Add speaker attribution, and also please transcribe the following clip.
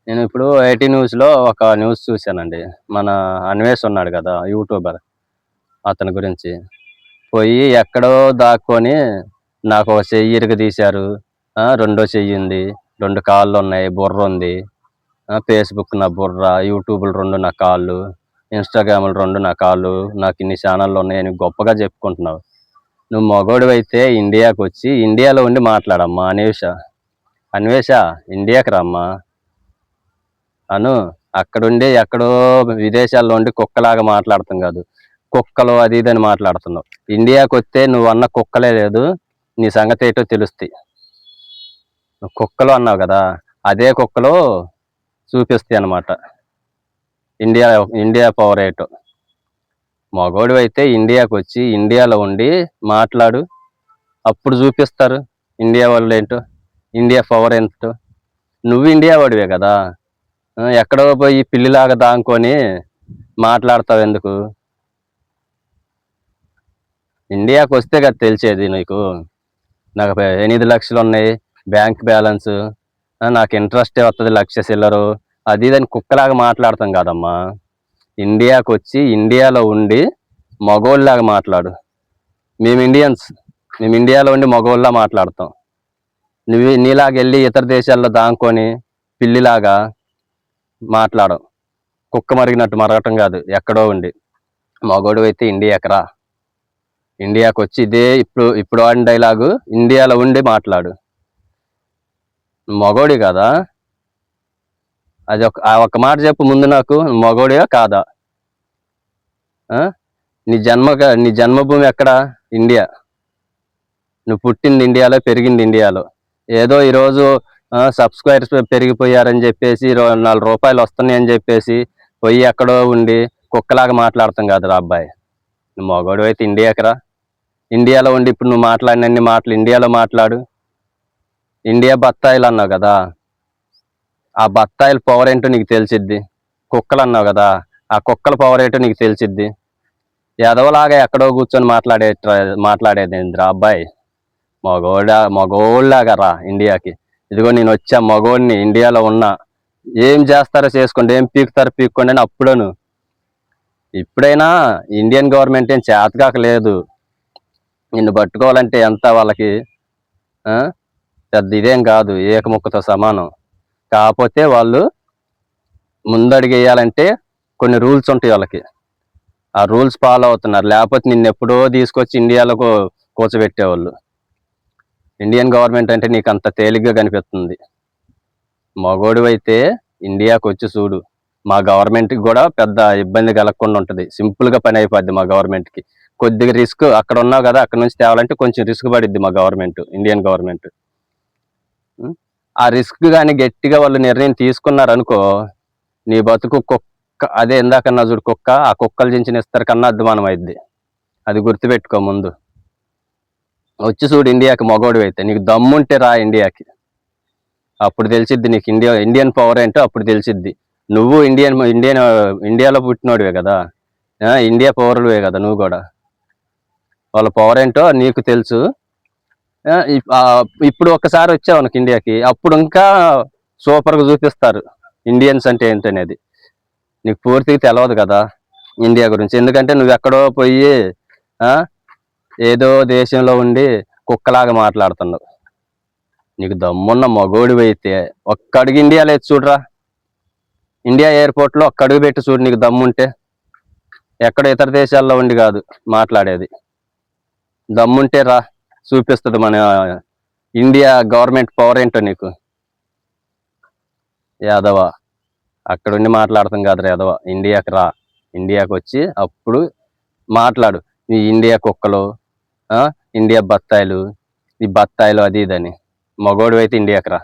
Speaker 1: నేను ఇప్పుడు ఐటీ న్యూస్‌లో ఒక న్యూస్ చూశానండి. మన అన్వేష్ ఉన్నాడు కదా! యూట్యూబర్ అతని గురించి. పోయి ఎక్కడో దాక్కొని నాకొక చెయ్యి ఇరగదీశారు. రెండో చెయ్యుంది, 2 కాళ్ళున్నాయి, బుర్రుంది. ఫేస్‌బుక్ నా బుర్ర, యూట్యూబులు 2 నా కాళ్ళు, ఇన్‌స్టాగ్రాములు 2 నా కాళ్ళు, నాకిన్ని ఛానెల్లున్నాయని గొప్పగా చెప్పుకుంటున్నావు. నువ్వు మగోడివైతే ఇండియాకొచ్చి, ఇండియాలో ఉండి మాట్లాడమ్మా అన్వేష. అన్వేష ఇండియాకి రమ్మా. అను. అక్కడుండి ఎక్కడో విదేశాల్లో ఉండి కుక్కలాగా మాట్లాడతం గాదు. కుక్కలు అది ఇది అని మాట్లాడుతున్నావు. ఇండియాకొత్తే నువ్వన్న కుక్కలే లేదు. నీ సంగతేటో తెలుస్తయి. నువ్వు కుక్కలు అన్నావు గదా! అదే కుక్కలు చూపిస్తాయనమాట. India India పవరేటో. మగోడివైతే ఇండియాకొచ్చి, ఇండియాలో ఉండి మాట్లాడు. అప్పుడు జూపిస్తారు ఇండియా వాళ్ళేంటో, ఇండియా పవరేంటో. నువ్వు ఇండియా వాడివే గదా! ఎక్కడో పోయి పిల్లిలాగా దాంకొని మాట్లాడతావెందుకు? ఇండియాకొస్తే గదా తెలిసేది నీకు. నాకు 8 లక్షలున్నాయి బ్యాంక్ బ్యాలెన్సు. నాకు ఇంట్రెస్టే వత్తది 1,00,000 చిల్లరు. అది ఇది అని కుక్కలాగా మాట్లాడతాం గాదమ్మా. ఇండియాకొచ్చి, ఇండియాలో ఉండి మగోడిలాగా మాట్లాడు. మేము ఇండియన్స్. మేము ఇండియాలో ఉండి మగోళ్ళలా మాట్లాడతాం. నీలాగెళ్ళి ఇతర దేశాల్లో దాంకొని పిల్లిలాగా మాట్లాడవు. కుక్క మరిగినట్టు మరగటం గాదు. ఎక్కడో ఉండి. మగోడివైతే ఇండియాకి రా. ఇండియాకొచ్చి ఇదే ఇప్పుడు వాడిన డైలాగు ఇండియాలో ఉండి మాట్లాడు. మగోడివి గదా! ఆ ఒక్క మాట చెప్పు ముందు నాకు. మగోడివా కాదా? నీ జన్మభూమి ఎక్కడ? ఇండియా. నువ్వు పుట్టింది ఇండియాలో, పెరిగింది ఇండియాలో. ఏదో ఈరోజు సబ్‌స్క్రైబర్స్ పెరిగిపోయారని జెప్పేసి, ₹4 వస్తున్నాయని జెప్పేసి పొయ్యి ఎక్కడో ఉండి కుక్కలాగా మాట్లాడతాం గాదురా అబ్బాయి. నువ్వు మగోడివైతే ఇండియాకి రా. ఇండియాలో ఉండి ఇప్పుడు నువ్వు మాట్లాడినన్ని మాటలు ఇండియాలో మాట్లాడు. ఇండియా బత్తాయిలన్నావు గదా! ఆ బత్తాయిల పవరేంటో నీకు తెలిసిద్ది. కుక్కలన్నావు గదా! ఆ కుక్కల పవరేంటో నీకు తెలిసిద్ది. ఎదవలాగా ఎక్కడో కూర్చొని మాట్లాడేదేందిరా అబ్బాయి. మగోళ్ళలాగా రా ఇండియాకి. ఇదిగో నేనొచ్చా మగోడిని, ఇండియాలో ఉన్నా. ఏం చేస్తారో చేసుకోండి, ఏం పీకుతారో పీక్కోండి అని అప్పుడను. ఇప్పుడైనా ఇండియన్ గవర్నమెంట్ ఏం చేతకాక లేదు. నిన్ను పట్టుకోవాలంటే ఎంత వాళ్ళకి పెద్ద ఇదేం కాదు, ఏకముక్కతో సమానం. కాకపోతే వాళ్ళు ముందడుగేయాలంటే కొన్ని రూల్స్ ఉంటాయి వాళ్ళకి. ఆ రూల్స్ ఫాలో అవుతున్నారు. లేకపోతే నిన్నెప్పుడో తీసుకొచ్చి ఇండియాలో కూర్చోబెట్టేవాళ్ళు. ఇండియన్ గవర్నమెంట్ అంటే నీకు అంత తేలిగ్గా కనిపిస్తుంది. మగోడివైతే ఇండియాకొచ్చి చూడు. మా గవర్నమెంట్‌కి గూడా పెద్ద ఇబ్బంది కలగకుండా ఉంటది. సింపుల్‌గా పని అయిపోద్ది మా గవర్నమెంట్‌కి. కొద్దిగా రిస్క్ అక్కడ ఉన్నావు గదా! అక్కడి నుంచి తేవాలంటే కొంచెం రిస్క్ పడిద్ది మా గవర్నమెంట్, ఇండియన్ గవర్నమెంట్. ఆ రిస్క్ గాని గట్టిగా వాళ్ళు నిర్ణయం తీసుకున్నారనుకో, నీ బతుకు అదే ఇందాకన్నా చూడు కుక్క, ఆ కుక్కలు చించిన ఇస్తరు కన్నా అధ్వానం అయిద్ది. అది గుర్తుపెట్టుకో ముందు. వచ్చి చూడు ఇండియాకి మగోడివైతే. నీకు దమ్ముంటే రా ఇండియాకి. అప్పుడు తెలిసిద్ది నీకు ఇండియన్ పవర్ ఏంటో అప్పుడు తెలిసిద్ది. నువ్వు ఇండియాలో పుట్టినోడివే గదా! ఇండియా పౌరుడివే గదా నువ్వు గూడా. వాళ్ళ పవర్ ఏంటో నీకు తెలుసు. ఇప్పుడు ఒక్కసారి వచ్చావనుకో ఇండియాకి, అప్పుడు ఇంకా సూపర్‌గా చూపిస్తారు ఇండియన్స్ అంటే ఏంటనేది. నీకు పూర్తిగా తెలవదు గదా ఇండియా గురించి. ఎందుకంటే నువ్వెక్కడో పోయి ఏదో దేశంలో ఉండి కుక్కలాగా మాట్లాడుతున్నావు. నీకు దమ్మున్న మగోడివైతే ఒక్క అడుగు ఇండియాలో ఎత్తి చూడురా. ఇండియా ఎయిర్‌పోర్ట్‌లో ఒక్క అడుగు పెట్టి చూడు నీకు దమ్ముంటే. ఎక్కడో ఇతర దేశాల్లో ఉండి గాదు మాట్లాడేది. దమ్ముంటే రా. చూపిస్తది మన ఇండియా గవర్నమెంట్ పవర్ ఏంటో నీకు. యాదవ. అక్కడుండి మాట్లాడతాం కాదురా యాదవ. ఇండియాకి రా. ఇండియాకొచ్చి అప్పుడు మాట్లాడు. ఈ ఇండియా కుక్కలు, ఇండియా బత్తాయిలు, ఈ బత్తాయిలు అది ఇదని. మగోడివైతే ఇండియాకి రా.